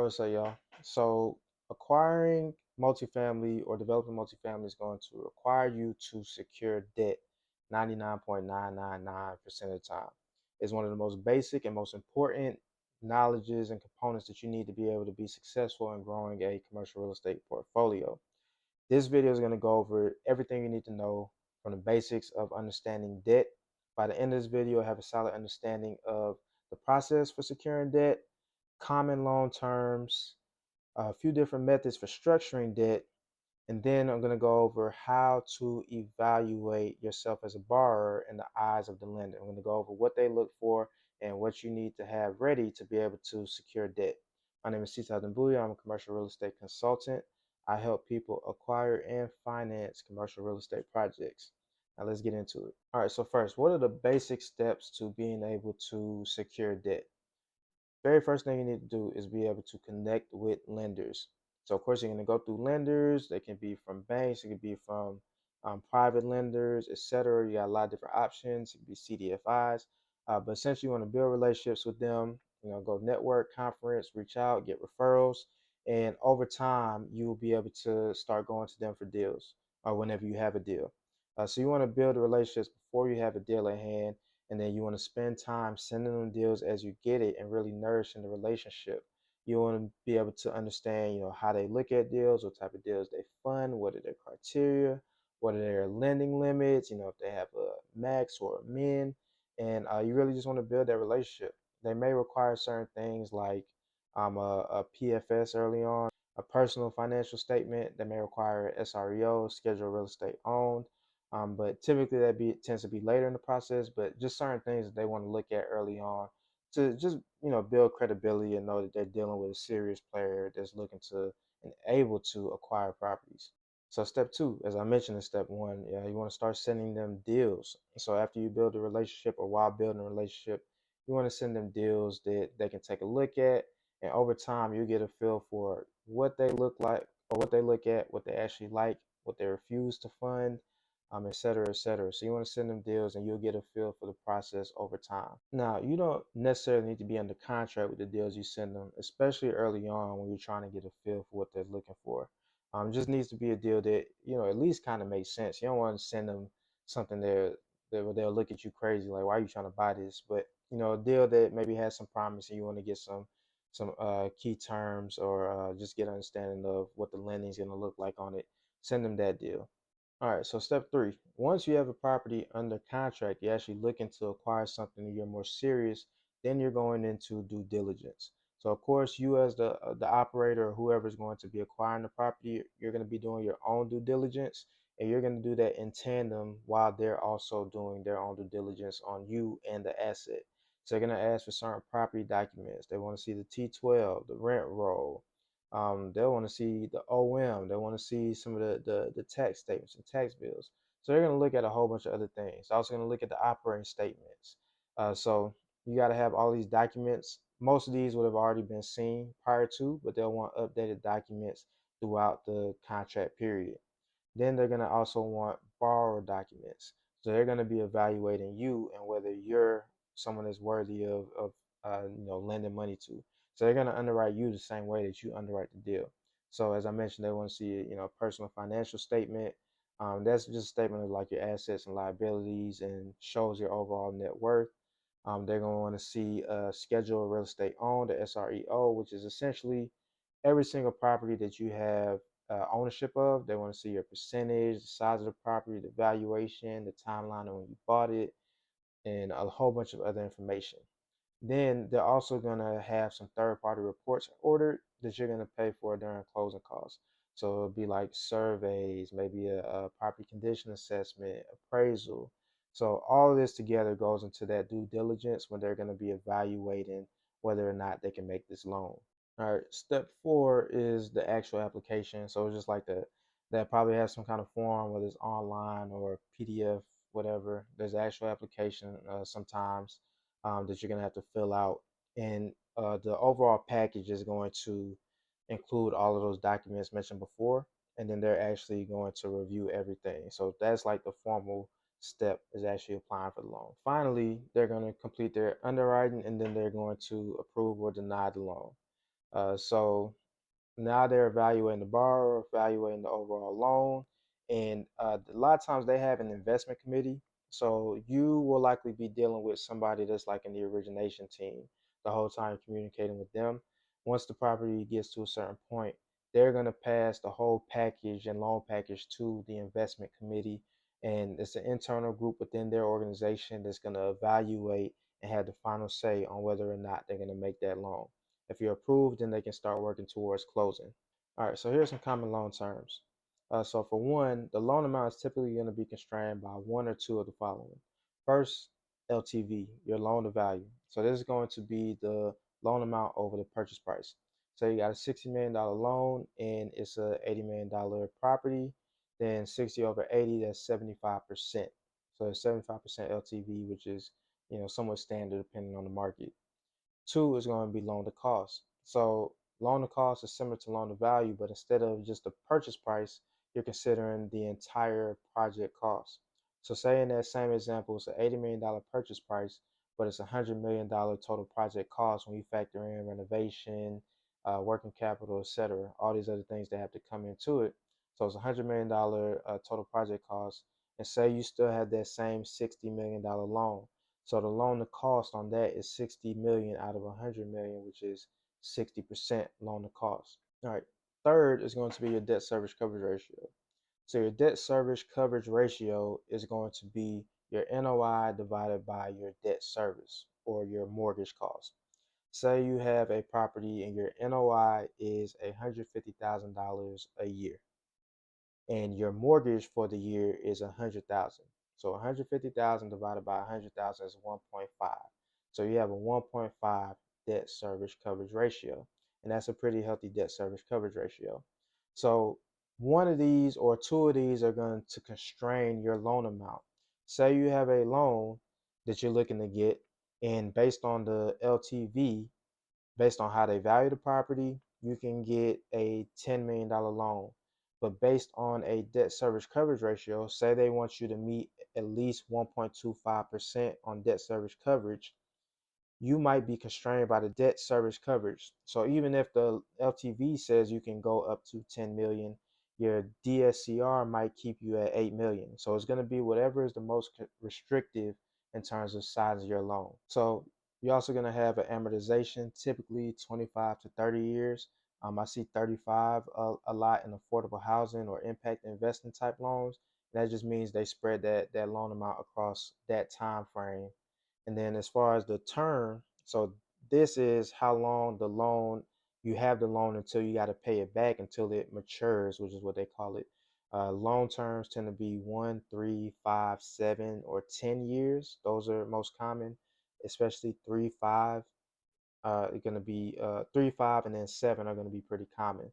right, what's up, y'all? So, acquiring multifamily or developing multifamily is going to require you to secure debt 99.999% of the time. It's one of the most basic and most important knowledges and components that you need to be able to be successful in growing a commercial real estate portfolio. This video is going to go over everything you need to know from the basics of understanding debt. By the end of this video, you'll have a solid understanding of the process for securing debt, common loan terms, a few different methods for structuring debt, and then I'm going to go over how to evaluate yourself as a borrower in the eyes of the lender. I'm going to go over what they look for and what you need to have ready to be able to secure debt. My name is Sita Dambuya. I'm a commercial real estate consultant. I help people acquire and finance commercial real estate projects. Now let's get into it. All right, so first, what are the basic steps to being able to secure debt? Very first thing you need to do is be able to connect with lenders. So of course you're going to go through lenders. They can be from banks, it could be from private lenders, etc. You got a lot of different options. It could be CDFIs, but essentially you want to build relationships with them. Go network, conference, reach out, get referrals, and over time you will be able to start going to them for deals or whenever you have a deal. So you want to build relationships before you have a deal at hand, and then you want to spend time sending them deals as you get it and really nourishing the relationship. You want to be able to understand, how they look at deals, what type of deals they fund, what are their criteria, what are their lending limits, if they have a max or a min, and you really just want to build that relationship. They may require certain things like a PFS early on, a personal financial statement. They may require SREO, scheduled real estate owned, but typically tends to be later in the process. But just certain things that they want to look at early on to just build credibility and know that they're dealing with a serious player that's looking to and able to acquire properties. So step two, as I mentioned in step one, yeah, you want to start sending them deals. So after you build a relationship or while building a relationship, you want to send them deals that they can take a look at, and over time you get a feel for what they look like or what they look at, what they actually like, what they refuse to fund, et cetera, et cetera. So you want to send them deals and you'll get a feel for the process over time. Now, you don't necessarily need to be under contract with the deals you send them, especially early on when you're trying to get a feel for what they're looking for. It just needs to be a deal that, at least kind of makes sense. You don't want to send them something that they'll look at you crazy, like, why are you trying to buy this? But, a deal that maybe has some promise and you want to get some key terms or just get an understanding of what the lending is going to look like on it, send them that deal. All right, so step three, once you have a property under contract, you're actually looking to acquire something and you're more serious, then you're going into due diligence. So of course, you as the operator or whoever is going to be acquiring the property, you're going to be doing your own due diligence, and you're going to do that in tandem while they're also doing their own due diligence on you and the asset. So they're going to ask for certain property documents. They want to see the T12, the rent roll, they'll want to see the OM. They want to see some of the tax statements and tax bills. So they're going to look at a whole bunch of other things. They're also going to look at the operating statements. So you got to have all these documents. Most of these would have already been seen prior to, but they'll want updated documents throughout the contract period. Then they're going to also want borrower documents. So they're going to be evaluating you and whether you're someone that's worthy of lending money to. So they're going to underwrite you the same way that you underwrite the deal. So as I mentioned, they want to see a personal financial statement. That's just a statement of like your assets and liabilities and shows your overall net worth. They're going to want to see a schedule of real estate owned, the SREO, which is essentially every single property that you have ownership of. They want to see your percentage, the size of the property, the valuation, the timeline of when you bought it, and a whole bunch of other information. Then they're also going to have some third-party reports ordered that you're going to pay for during closing costs. So it'll be like surveys, maybe a property condition assessment, appraisal. So all of this together goes into that due diligence when they're going to be evaluating whether or not they can make this loan. All right, step four is the actual application. So it's just like that probably has some kind of form, whether it's online or PDF, whatever. There's an actual application sometimes that you're gonna have to fill out, and the overall package is going to include all of those documents mentioned before, and then they're actually going to review everything. So that's like the formal step is actually applying for the loan. Finally, they're going to complete their underwriting, and then they're going to approve or deny the loan. So now they're evaluating the borrower, evaluating the overall loan, and a lot of times they have an investment committee. So you will likely be dealing with somebody that's like in the origination team the whole time, communicating with them. Once the property gets to a certain point, they're going to pass the whole package and loan package to the investment committee, and it's an internal group within their organization that's going to evaluate and have the final say on whether or not they're going to make that loan. If you're approved, then they can start working towards closing. All right, so here's some common loan terms. So for one, the loan amount is typically going to be constrained by one or two of the following. First, LTV, your loan to value. So this is going to be the loan amount over the purchase price. So you got a $60 million loan and it's a $80 million property, then 60 over 80, that's 75%. So it's 75% LTV, which is somewhat standard depending on the market. Two is going to be loan to cost. So loan to cost is similar to loan to value, but instead of just the purchase price, you're considering the entire project cost. So say in that same example, it's an $80 million purchase price, but it's a $100 million total project cost when you factor in renovation, working capital, etc., all these other things that have to come into it. So it's a $100 million total project cost. And say you still have that same $60 million loan. So the loan to cost on that is 60 million out of 100 million, which is 60% loan to cost. All right. Third is going to be your debt service coverage ratio. So your debt service coverage ratio is going to be your NOI divided by your debt service or your mortgage cost. Say you have a property and your NOI is $150,000 a year and your mortgage for the year is 100,000. So 150,000 divided by 100,000 is 1.5. So you have a 1.5 debt service coverage ratio, and that's a pretty healthy debt service coverage ratio. So one of these or two of these are going to constrain your loan amount. Say you have a loan that you're looking to get, and based on the LTV, based on how they value the property, you can get a $10 million loan. But based on a debt service coverage ratio, say they want you to meet at least 1.25% on debt service coverage, you might be constrained by the debt service coverage. So even if the LTV says you can go up to 10 million, your DSCR might keep you at 8 million. So it's going to be whatever is the most restrictive in terms of size of your loan. So you're also going to have an amortization, typically 25 to 30 years. I see 35 a lot in affordable housing or impact investing type loans. That just means they spread that loan amount across that time frame. And then as far as the term, so this is how long the loan you have the loan until you got to pay it back until it matures, which is what they call it. Loan terms tend to be 1, 3, 5, 7, or 10 years. Those are most common, especially 3, 5. Going to be 3, 5, and then 7 are going to be pretty common.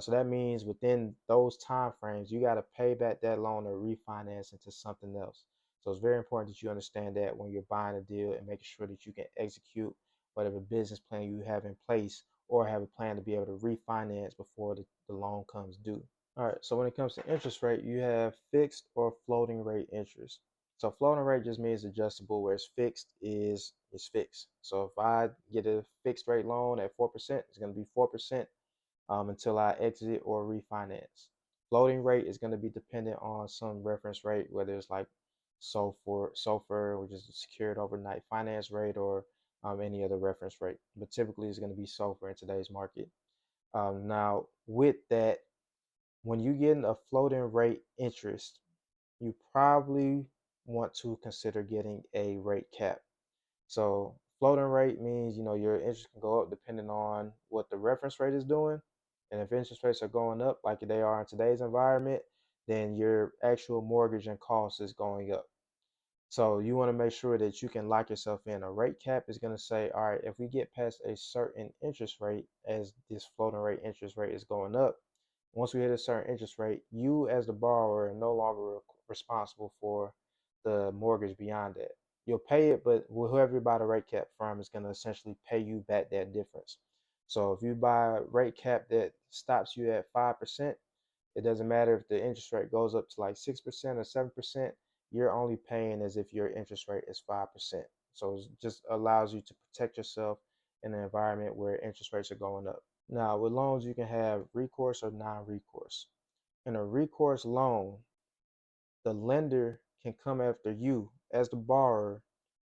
So that means within those time frames, you got to pay back that loan or refinance into something else. So it's very important that you understand that when you're buying a deal and making sure that you can execute whatever business plan you have in place or have a plan to be able to refinance before the loan comes due. All right, so when it comes to interest rate, you have fixed or floating rate interest. So floating rate just means adjustable, whereas fixed is fixed. So if I get a fixed rate loan at 4%, it's going to be 4% until I exit or refinance. Floating rate is going to be dependent on some reference rate, whether it's like SOFR, which is the secured overnight finance rate, or any other reference rate. But typically, it's going to be SOFR in today's market. Now, with that, when you get a floating rate interest, you probably want to consider getting a rate cap. So floating rate means your interest can go up depending on what the reference rate is doing. And if interest rates are going up like they are in today's environment, then your actual mortgage and cost is going up. So you want to make sure that you can lock yourself in. A rate cap is going to say, all right, if we get past a certain interest rate, as this floating rate interest rate is going up, once we hit a certain interest rate, you as the borrower are no longer responsible for the mortgage beyond that. You'll pay it, but whoever you buy the rate cap from is going to essentially pay you back that difference. So if you buy a rate cap that stops you at 5%, it doesn't matter if the interest rate goes up to like 6% or 7%, you're only paying as if your interest rate is 5%. So it just allows you to protect yourself in an environment where interest rates are going up. Now, with loans, you can have recourse or non-recourse. In a recourse loan, the lender can come after you as the borrower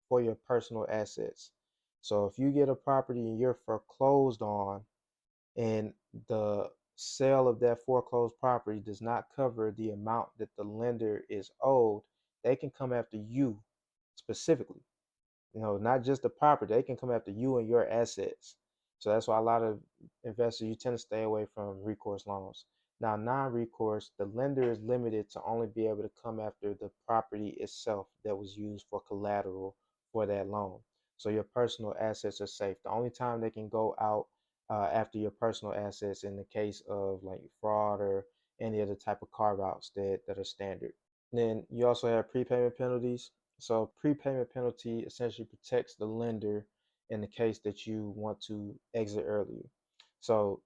for your personal assets. So if you get a property and you're foreclosed on, and the sale of that foreclosed property does not cover the amount that the lender is owed, they can come after you specifically. Not just the property. They can come after you and your assets. So that's why a lot of investors, you tend to stay away from recourse loans. Now, non-recourse, the lender is limited to only be able to come after the property itself that was used for collateral for that loan. So your personal assets are safe. The only time they can go out after your personal assets in the case of like fraud or any other type of carve outs that are standard. Then you also have prepayment penalties. So prepayment penalty essentially protects the lender in the case that you want to exit earlier. So,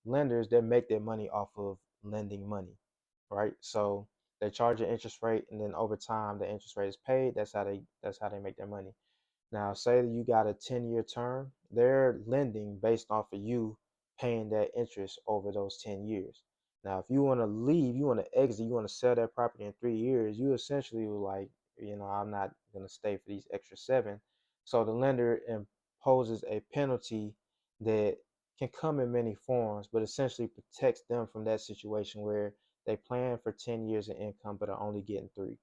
lenders, they make their money off of lending money, right? So they charge an interest rate, and then over time the interest rate is paid. That's how they make their money. Now, say that you got a 10-year term, they're lending based off of you paying that interest over those 10 years. Now, if you want to leave, you want to exit, you want to sell that property in 3 years, you essentially were like, I'm not going to stay for these extra seven. So the lender imposes a penalty that can come in many forms, but essentially protects them from that situation where they plan for 10 years of income but are only getting three.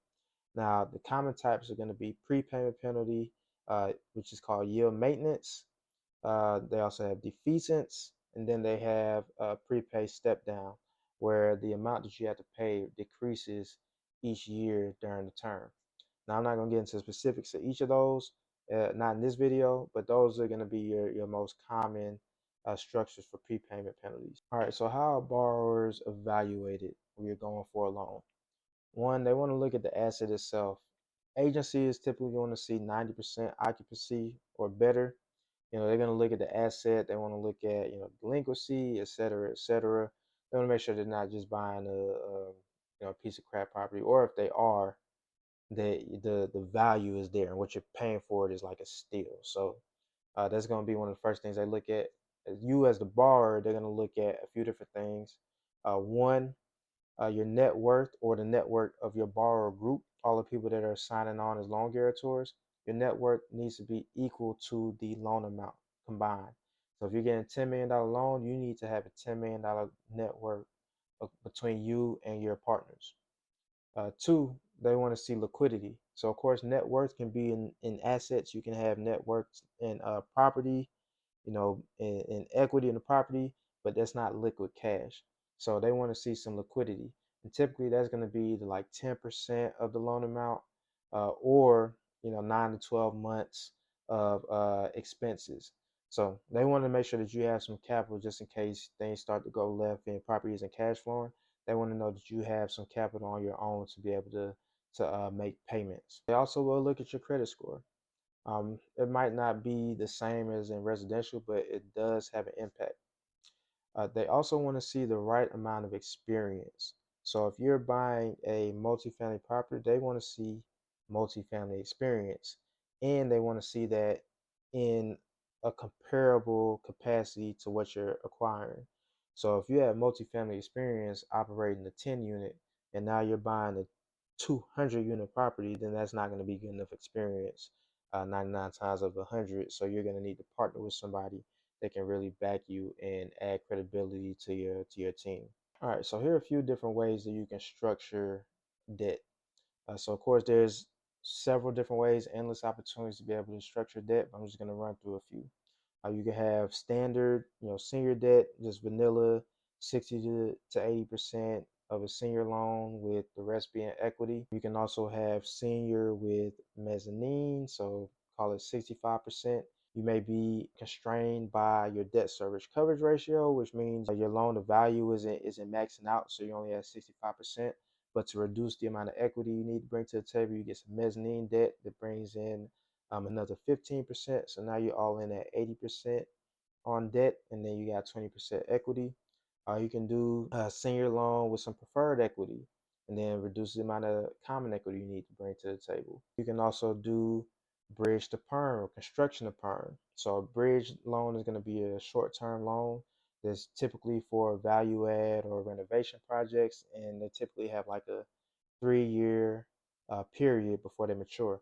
Now, the common types are going to be prepayment penalty, which is called yield maintenance. They also have defeasance, and then they have prepay step down, where the amount that you have to pay decreases each year during the term. Now, I'm not going to get into specifics of each of those, not in this video, but those are going to be your most common structures for prepayment penalties. All right, so how are borrowers evaluated when you're going for a loan? One, they want to look at the asset itself. Agencies typically want to see 90% occupancy or better. They're going to look at the asset. They want to look at, delinquency, et cetera, et cetera. They want to make sure they're not just buying a piece of crap property, or if they are, that the value is there and what you're paying for it is like a steal. So that's going to be one of the first things they look at. As you as the borrower, they're going to look at a few different things. One, your net worth or the net worth of your borrower group, all the people that are signing on as loan guarantors, your net worth needs to be equal to the loan amount combined. So if you're getting a $10 million loan, you need to have a $10 million net worth between you and your partners. Two, they want to see liquidity. So of course, net worth can be in assets. You can have net worth in property, in equity in the property, but that's not liquid cash. So they want to see some liquidity. And typically that's going to be like 10% of the loan amount, or 9 to 12 months of expenses. So they want to make sure that you have some capital just in case things start to go left and property isn't cash flowing. They want to know that you have some capital on your own to be able to make payments. They also will look at your credit score. It might not be the same as in residential, but it does have an impact. They also want to see the right amount of experience. So if you're buying a multifamily property, they want to see multifamily experience, and they want to see that in a comparable capacity to what you're acquiring. So if you have multifamily experience operating the 10 unit and now you're buying a 200 unit property, then that's not going to be good enough experience 99 times of 100. So you're going to need to partner with somebody that can really back you and add credibility to your team. All right, so here are a few different ways that you can structure debt. So of course, there's several different ways, endless opportunities to be able to structure debt. But I'm just going to run through a few. You can have standard, senior debt, just vanilla, 60 to 80% of a senior loan, with the rest being equity. You can also have senior with mezzanine, so call it 65%. You may be constrained by your debt service coverage ratio, which means your loan to value isn't maxing out, so you only have 65%. But to reduce the amount of equity you need to bring to the table, you get some mezzanine debt that brings in another 15%. So now you're all in at 80% on debt, and then you got 20% equity. You can do a senior loan with some preferred equity, and then reduce the amount of common equity you need to bring to the table. You can also do bridge to perm or construction to perm. So a bridge loan is going to be a short-term loan that's typically for value add or renovation projects, and they typically have like a 3 year period before they mature.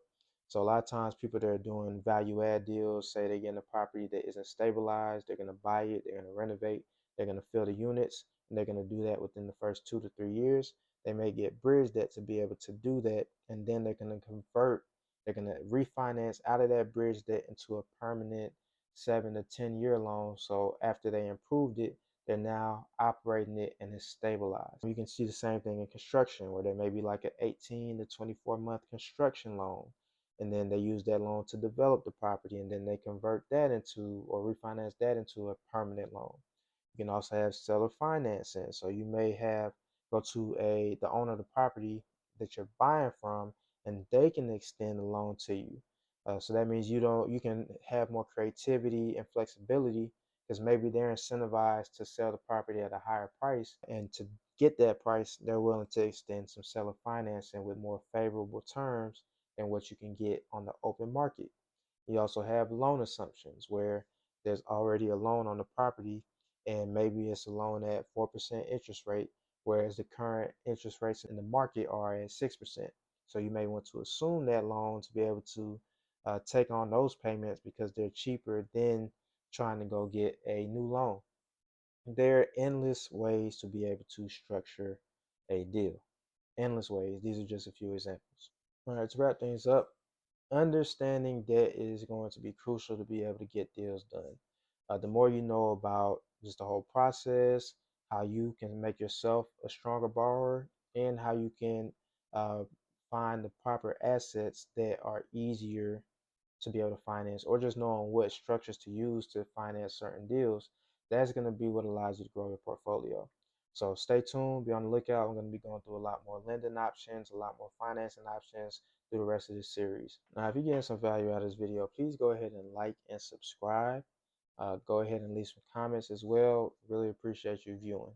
So a lot of times people that are doing value add deals, say they're getting a property that isn't stabilized, they're going to buy it, they're going to renovate, they're going to fill the units, and they're going to do that within the first 2 to 3 years. They may get bridge debt to be able to do that, and then they're going to convert, they're going to refinance out of that bridge debt into a permanent 7 to 10 year loan. So after they improved it, they're now operating it and it's stabilized. You can see the same thing in construction where there may be like an 18 to 24-month construction loan. And then they use that loan to develop the property and then they convert that into or refinance that into a permanent loan. You can also have seller financing. So you may have go to the owner of the property that you're buying from, and they can extend the loan to you. So that means you can have more creativity and flexibility because maybe they're incentivized to sell the property at a higher price, and to get that price, they're willing to extend some seller financing with more favorable terms than what you can get on the open market. You also have loan assumptions where there's already a loan on the property and maybe it's a loan at 4% interest rate, whereas the current interest rates in the market are at 6%. So you may want to assume that loan to be able to take on those payments because they're cheaper than trying to go get a new loan. There are endless ways to be able to structure a deal. Endless ways. These are just a few examples. All right, to wrap things up, understanding debt is going to be crucial to be able to get deals done. The more you know about just the whole process, how you can make yourself a stronger borrower, and how you can uh, find the proper assets that are easier to be able to finance, or just knowing what structures to use to finance certain deals, that's going to be what allows you to grow your portfolio. So stay tuned, be on the lookout. I'm going to be going through a lot more lending options, a lot more financing options through the rest of this series. Now, if you're getting some value out of this video, please go ahead and like and subscribe. Go ahead and leave some comments as well. Really appreciate you viewing.